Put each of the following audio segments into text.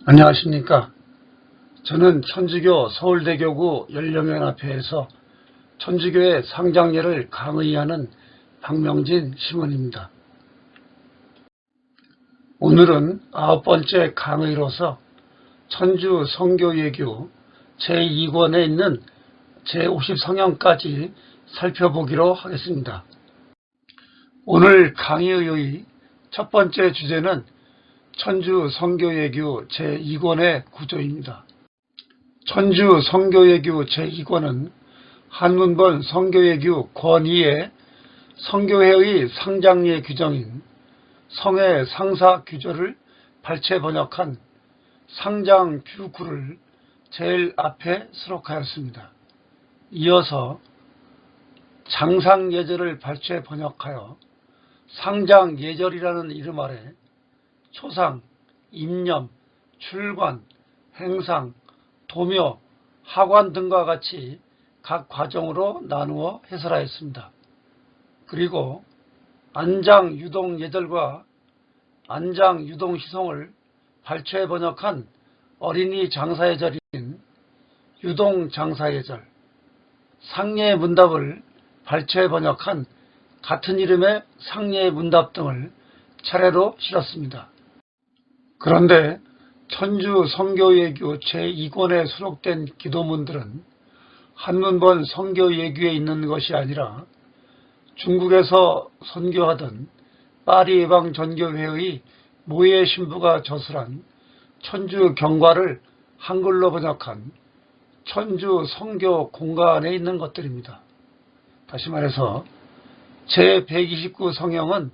안녕하십니까. 저는 천주교 서울대교구 연령연합회에서 천주교의 상장례를 강의하는 박명진 심원입니다. 오늘은 9번째 강의로서 천주 성교예규 제2권에 있는 제50성형까지 살펴보기로 하겠습니다. 오늘 강의의 첫 번째 주제는 천주 성교예규 제2권의 구조입니다. 천주 성교예규 제2권은 한문본 성교예규 권2의 성교회의 상장례 규정인 성의 상사 규조를 발췌 번역한 상장규구를 제일 앞에 수록하였습니다. 이어서 장상예절을 발췌 번역하여 상장예절이라는 이름 아래 초상, 임념, 출관, 행상, 도묘, 하관 등과 같이 각 과정으로 나누어 해설하였습니다. 그리고 안장유동예절과 안장유동시송을 발췌 번역한 어린이 장사예절인 유동장사예절, 상례문답을 발췌 번역한 같은 이름의 상례문답 등을 차례로 실었습니다. 그런데 천주 성교예규 제2권에 수록된 기도문들은 한문본 성교예규에 있는 것이 아니라 중국에서 선교하던 파리예방전교회의 모예 신부가 저술한 천주 경과를 한글로 번역한 천주 성교 공가 안에 있는 것들입니다. 다시 말해서 제129 성형은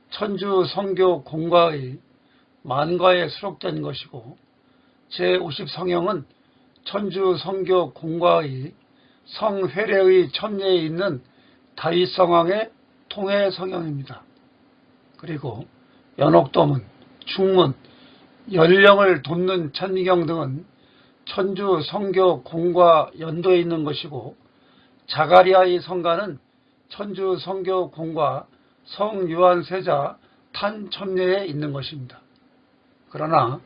천주 성교 공과의 만과에 수록된 것이고 제50 성형은 천주 성교 공과의 성회례의 첨예에 있는 다윗성왕의 통해 성형입니다. 그리고 연옥도문, 충문, 연령을 돕는 천미경 등은 천주 성교 공과 연도에 있는 것이고 자가리아의 성가는 천주 성교 공과 성요한세자 탄첨례에 있는 것입니다. 그러나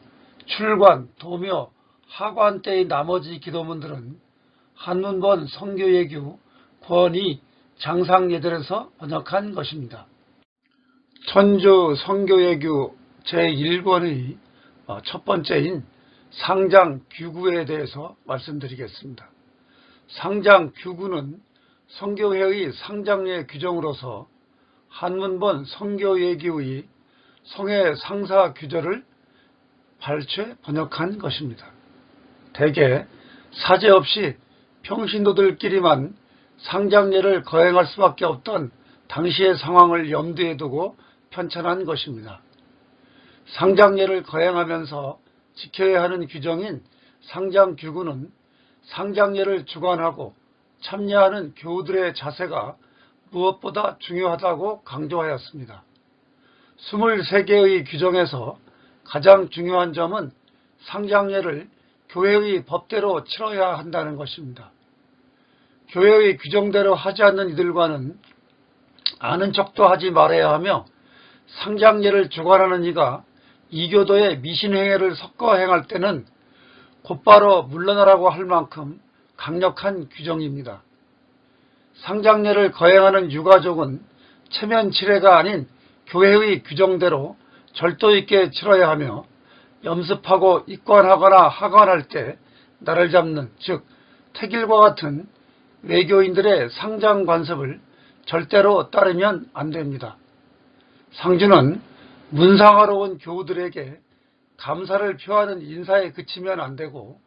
출관, 도묘, 하관 때의 나머지 기도문들은 한문본 성교예규 권2 장상예절에서 번역한 것입니다. 천주 성교예규 제1권의 첫 번째인 상장규구에 대해서 말씀드리겠습니다. 상장규구는 성교회의 상장례 규정으로서 한문본 성교예규의 성의 상사 규절을 발췌 번역한 것입니다. 대개 사제 없이 평신도들끼리만 상장례를 거행할 수밖에 없던 당시의 상황을 염두에 두고 편찬한 것입니다. 상장례를 거행하면서 지켜야 하는 규정인 상장규구는 상장례를 주관하고 참여하는 교우들의 자세가 무엇보다 중요하다고 강조하였습니다. 23개의 규정에서 가장 중요한 점은 상장례를 교회의 법대로 치러야 한다는 것입니다. 교회의 규정대로 하지 않는 이들과는 아는 척도 하지 말아야 하며 상장례를 주관하는 이가 이교도의 미신행위를 섞어 행할 때는 곧바로 물러나라고 할 만큼 강력한 규정입니다. 상장례를 거행하는 유가족은 체면치레가 아닌 교회의 규정대로 절도 있게 치러야 하며 염습하고 입관하거나 하관할 때 날을 잡는 즉 택일과 같은 외교인들의 상장 관습을 절대로 따르면 안 됩니다. 상주는 문상하러 온 교우들에게 감사를 표하는 인사에 그치면 안 되고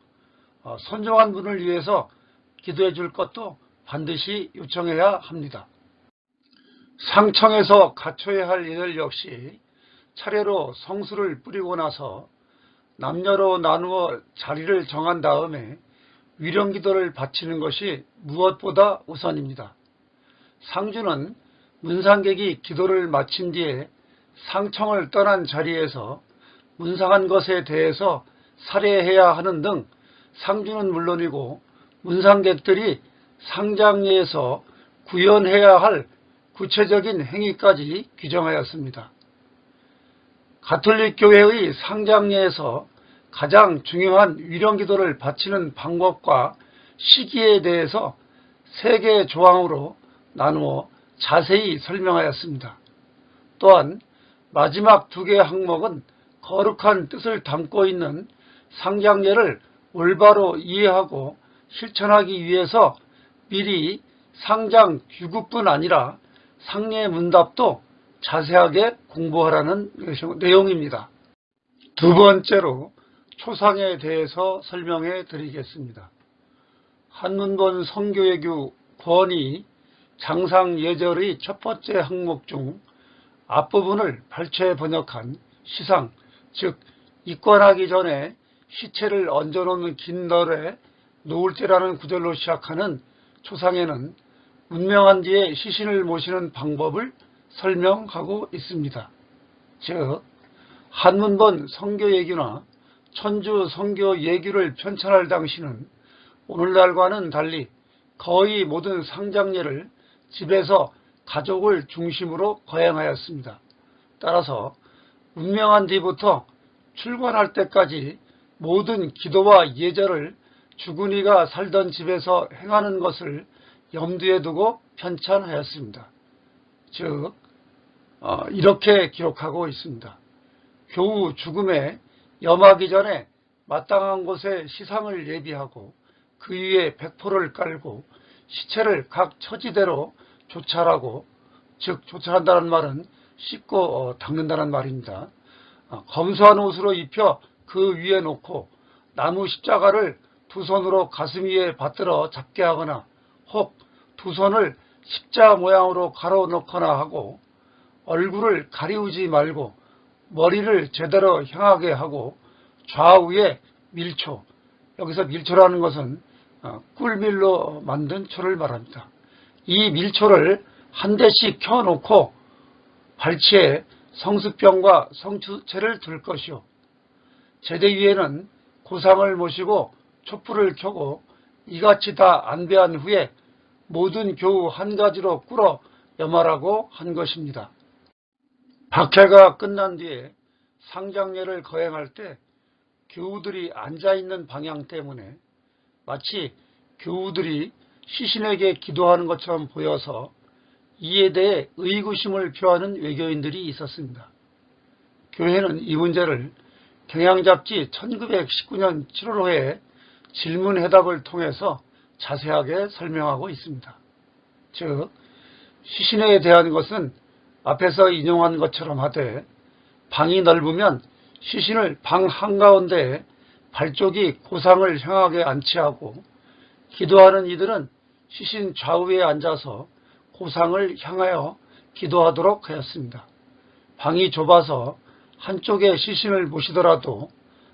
선종한 분을 위해서 기도해 줄 것도 반드시 요청해야 합니다. 상청에서 갖춰야 할 예절 역시 차례로 성수를 뿌리고 나서 남녀로 나누어 자리를 정한 다음에 위령기도를 바치는 것이 무엇보다 우선입니다. 상주는 문상객이 기도를 마친 뒤에 상청을 떠난 자리에서 문상한 것에 대해서 살해해야 하는 등 상주는 물론이고 문상객들이 상장례에서 구현해야 할 구체적인 행위까지 규정하였습니다. 가톨릭 교회의 상장례에서 가장 중요한 위령기도를 바치는 방법과 시기에 대해서 3개의 조항으로 나누어 자세히 설명하였습니다. 또한 마지막 2개의 항목은 거룩한 뜻을 담고 있는 상장례를 올바로 이해하고 실천하기 위해서 미리 상장 규급뿐 아니라 상례 문답도 자세하게 공부하라는 내용입니다. 2번째로 초상에 대해서 설명해 드리겠습니다. 한문본 성교외교 권위 장상예절의 첫 번째 항목 중 앞부분을 발췌 번역한 시상, 즉 입관하기 전에 시체를 얹어놓는 긴 널에 놓을 때라는 구절로 시작하는 초상에는 운명한 뒤에 시신을 모시는 방법을 설명하고 있습니다. 즉 한문본 성교예규나 천주 성교예규를 편찬할 당시는 오늘날과는 달리 거의 모든 상장례를 집에서 가족을 중심으로 거행하였습니다. 따라서 운명한 뒤부터 출관할 때까지 모든 기도와 예절을 주군이가 살던 집에서 행하는 것을 염두에 두고 편찬하였습니다. 즉 이렇게 기록하고 있습니다. 교우 죽음에 염하기 전에 마땅한 곳에 시상을 예비하고 그 위에 백포를 깔고 시체를 각 처지대로 조찰하고, 즉 조찰한다는 말은 씻고 닦는다는 말입니다. 검소한 옷으로 입혀 그 위에 놓고 나무 십자가를 2손으로 가슴 위에 받들어 잡게 하거나 혹 2손을 십자 모양으로 가로 놓거나 하고, 얼굴을 가리우지 말고 머리를 제대로 향하게 하고 좌우에 밀초, 여기서 밀초라는 것은 꿀밀로 만든 초를 말합니다. 이 밀초를 한 대씩 켜놓고 발치에 성습병과 성추체를 둘 것이요, 제대 위에는 고상을 모시고 촛불을 켜고 이같이 다 안배한 후에 모든 교우 한 가지로 꿇어 염하라고 한 것입니다. 박해가 끝난 뒤에 상장례를 거행할 때 교우들이 앉아있는 방향 때문에 마치 교우들이 시신에게 기도하는 것처럼 보여서 이에 대해 의구심을 표하는 외교인들이 있었습니다. 교회는 이 문제를 경향잡지 1919년 7월호에 질문해답을 통해서 자세하게 설명하고 있습니다. 즉 시신에 대한 것은 앞에서 인용한 것처럼 하되, 방이 넓으면 시신을 방 한가운데에 발쪽이 고상을 향하게 안치하고 기도하는 이들은 시신 좌우에 앉아서 고상을 향하여 기도하도록 하였습니다. 방이 좁아서 한쪽에 시신을 모시더라도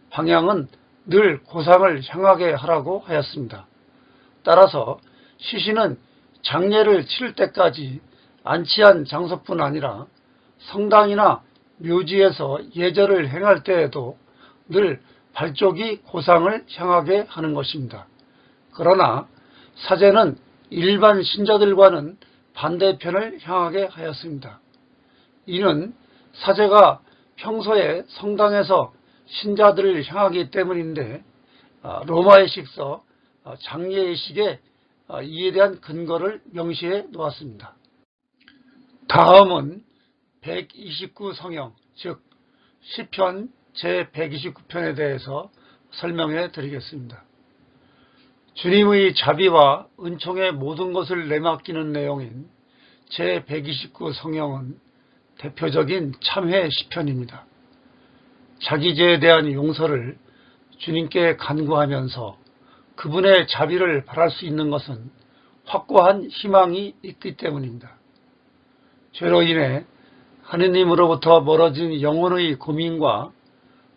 방향은 늘 고상을 향하게 하라고 하였습니다. 따라서 시신은 장례를 치를 때까지 안치한 장소뿐 아니라 성당이나 묘지에서 예절을 행할 때에도 늘 발쪽이 고상을 향하게 하는 것입니다. 그러나 사제는 일반 신자들과는 반대편을 향하게 하였습니다. 이는 사제가 평소에 성당에서 신자들을 향하기 때문인데, 로마의식서 장례의식에 이에 대한 근거를 명시해 놓았습니다. 다음은 129 성형, 즉 시편 제129편에 대해서 설명해 드리겠습니다. 주님의 자비와 은총의 모든 것을 내맡기는 내용인 제129 성형은 대표적인 참회 시편입니다. 자기 죄에 대한 용서를 주님께 간구하면서 그분의 자비를 바랄 수 있는 것은 확고한 희망이 있기 때문입니다. 죄로 인해 하느님으로부터 멀어진 영혼의 고민과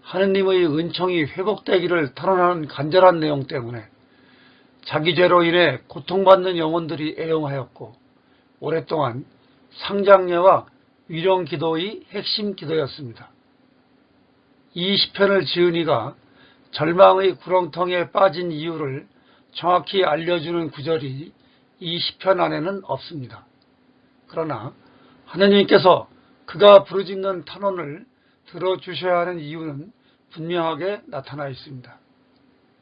하느님의 은총이 회복되기를 탄원하는 간절한 내용 때문에 자기 죄로 인해 고통받는 영혼들이 애용하였고, 오랫동안 상장례와 위령기도의 핵심 기도였습니다. 이 시편을 지은 이가 절망의 구렁텅이에 빠진 이유를 정확히 알려주는 구절이 이 시편 안에는 없습니다. 그러나 하느님께서 그가 부르짖는 탄원을 들어주셔야 하는 이유는 분명하게 나타나 있습니다.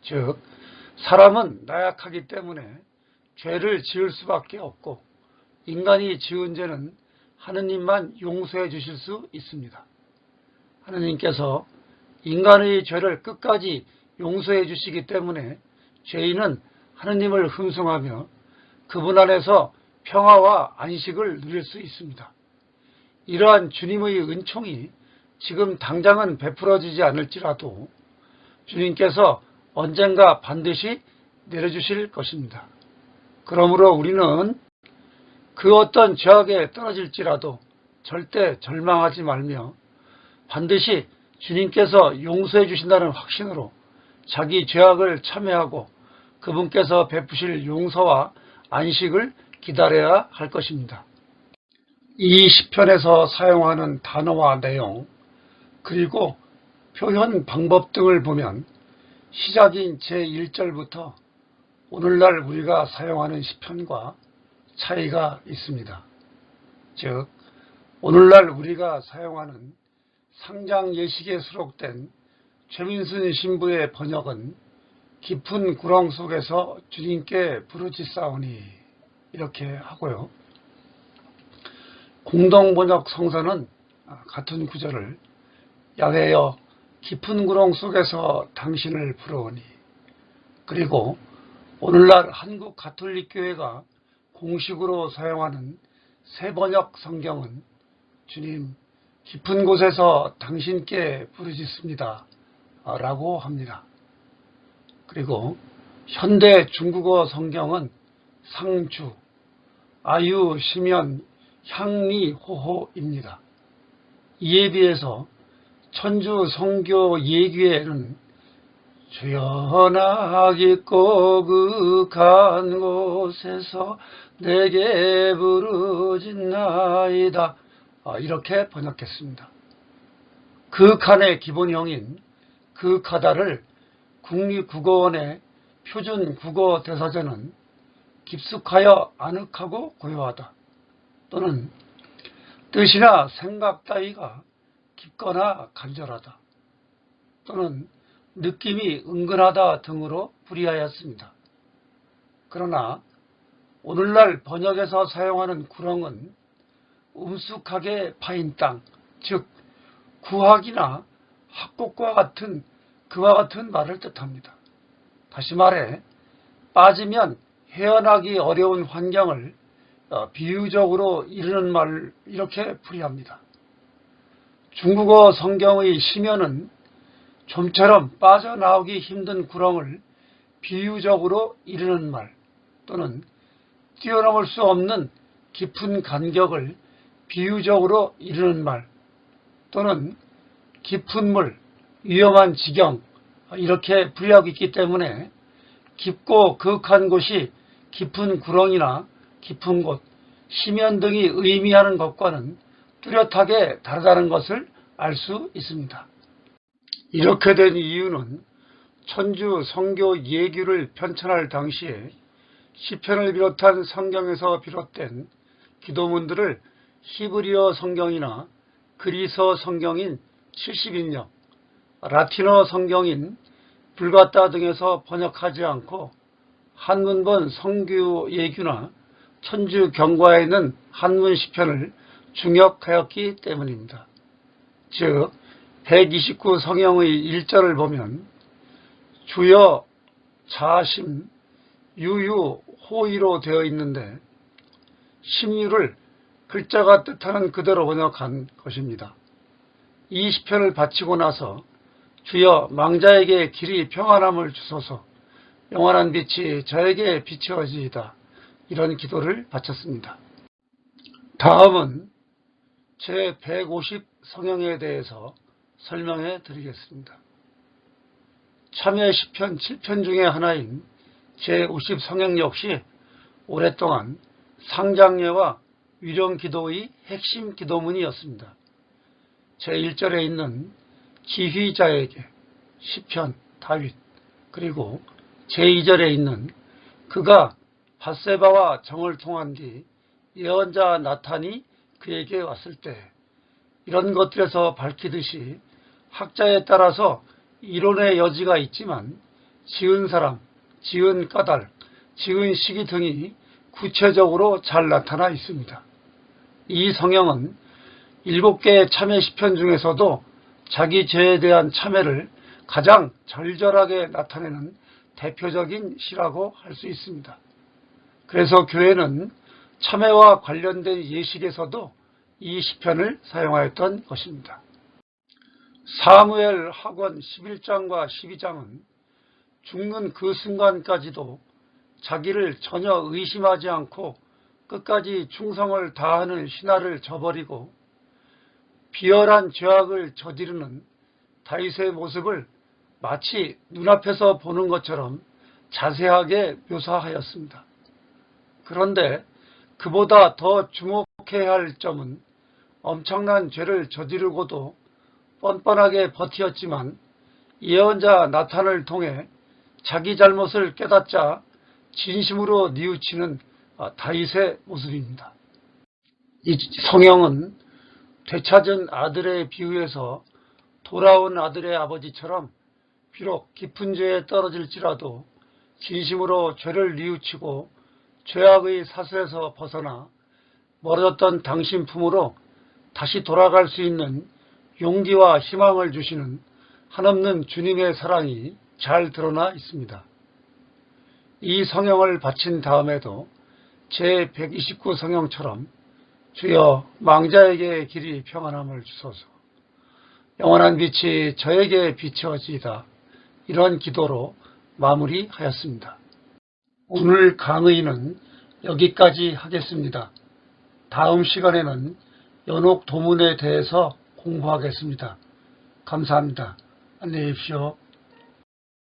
즉, 사람은 나약하기 때문에 죄를 지을 수밖에 없고 인간이 지은 죄는 하느님만 용서해 주실 수 있습니다. 하느님께서 인간의 죄를 끝까지 용서해 주시기 때문에 죄인은 하느님을 흠숭하며 그분 안에서 평화와 안식을 누릴 수 있습니다. 이러한 주님의 은총이 지금 당장은 베풀어지지 않을지라도 주님께서 언젠가 반드시 내려주실 것입니다. 그러므로 우리는 그 어떤 죄악에 떨어질지라도 절대 절망하지 말며 반드시 주님께서 용서해 주신다는 확신으로 자기 죄악을 참회하고 그분께서 베푸실 용서와 안식을 기다려야 할 것입니다. 이 시편에서 사용하는 단어와 내용 그리고 표현 방법 등을 보면 시작인 제1절부터 오늘날 우리가 사용하는 시편과 차이가 있습니다. 즉, 오늘날 우리가 사용하는 상장 예식에 수록된 최민순 신부의 번역은 깊은 구렁 속에서 주님께 부르짖사오니 이렇게 하고요. 공동번역 성서는 같은 구절을 야훼여 깊은 구렁 속에서 당신을 부르오니, 그리고 오늘날 한국 가톨릭 교회가 공식으로 사용하는 새번역 성경은 주님 깊은 곳에서 당신께 부르짖습니다 라고 합니다. 그리고 현대 중국어 성경은 상주, 아유, 시면, 향리, 호호입니다. 이에 비해서 천주 성교 예규에는 주여 나 깊고 극한 곳에서 내게 부르짖나이다 이렇게 번역했습니다. 극한의 기본형인 극하다를 국립국어원의 표준 국어 대사전은 깊숙하여 아늑하고 고요하다 또는 뜻이나 생각 따위가 깊거나 간절하다 또는 느낌이 은근하다 등으로 풀이하였습니다. 그러나 오늘날 번역에서 사용하는 구렁은 음숙하게 파인 땅, 즉 구학이나 학곡과 같은 그와 같은 말을 뜻합니다. 다시 말해 빠지면 헤어나기 어려운 환경을 비유적으로 이르는 말을 이렇게 풀이합니다. 중국어 성경의 시면은 좀처럼 빠져나오기 힘든 구렁을 비유적으로 이르는 말 또는 뛰어넘을 수 없는 깊은 간격을 비유적으로 이르는 말 또는 깊은 물, 위험한 지경 이렇게 풀이하고 있기 때문에 깊고 극한 곳이 깊은 구렁이나 깊은 곳, 시면 등이 의미하는 것과는 뚜렷하게 다르다는 것을 알 수 있습니다. 이렇게 된 이유는 천주 성교 예규를 편찬할 당시에 시편을 비롯한 성경에서 비롯된 기도문들을 히브리어 성경이나 그리서 성경인 70인역, 라틴어 성경인 불가타 등에서 번역하지 않고 한문본 성교 예규나 천주 경과에 있는 한문 시편을 중역하였기 때문입니다. 즉 129 성경의 1절을 보면 주여 자심 유유 호의로 되어 있는데 심유를 글자가 뜻하는 그대로 번역한 것입니다. 이 시편을 바치고 나서 주여 망자에게 길이 평안함을 주소서 영원한 빛이 저에게 비추어지이다 이런 기도를 바쳤습니다. 다음은 제150 성경에 대해서 설명해 드리겠습니다. 참여 시편 7편 중에 하나인 제50 성경 역시 오랫동안 상장례와 위령 기도의 핵심 기도문이었습니다. 제1절에 있는 지휘자에게 시편 다윗 그리고 제2절에 있는 그가 밧세바와 정을 통한 뒤 예언자 나탄이 그에게 왔을 때 이런 것들에서 밝히듯이 학자에 따라서 이론의 여지가 있지만 지은 사람, 지은 까닭, 지은 시기 등이 구체적으로 잘 나타나 있습니다. 이 성형은 7개의 참회 시편 중에서도 자기 죄에 대한 참회를 가장 절절하게 나타내는 대표적인 시라고 할 수 있습니다. 그래서 교회는 참회와 관련된 예식에서도 이 시편을 사용하였던 것입니다. 사무엘 하권 11장과 12장은 죽는 그 순간까지도 자기를 전혀 의심하지 않고 끝까지 충성을 다하는 신하를 저버리고 비열한 죄악을 저지르는 다윗의 모습을 마치 눈앞에서 보는 것처럼 자세하게 묘사하였습니다. 그런데 그보다 더 주목해야 할 점은 엄청난 죄를 저지르고도 뻔뻔하게 버티었지만 예언자 나탄을 통해 자기 잘못을 깨닫자 진심으로 뉘우치는 다윗의 모습입니다. 이 성형은 되찾은 아들의 비유에서 돌아온 아들의 아버지처럼 비록 깊은 죄에 떨어질지라도 진심으로 죄를 뉘우치고 죄악의 사슬에서 벗어나 멀어졌던 당신 품으로 다시 돌아갈 수 있는 용기와 희망을 주시는 한없는 주님의 사랑이 잘 드러나 있습니다. 이 성형을 바친 다음에도 제129 성형처럼 주여 망자에게 길이 평안함을 주소서, 영원한 빛이 저에게 비춰지이다, 이런 기도로 마무리하였습니다. 오늘 강의는 여기까지 하겠습니다. 다음 시간에는 연옥 도문에 대해서 공부하겠습니다. 감사합니다. 안녕히 계십시오.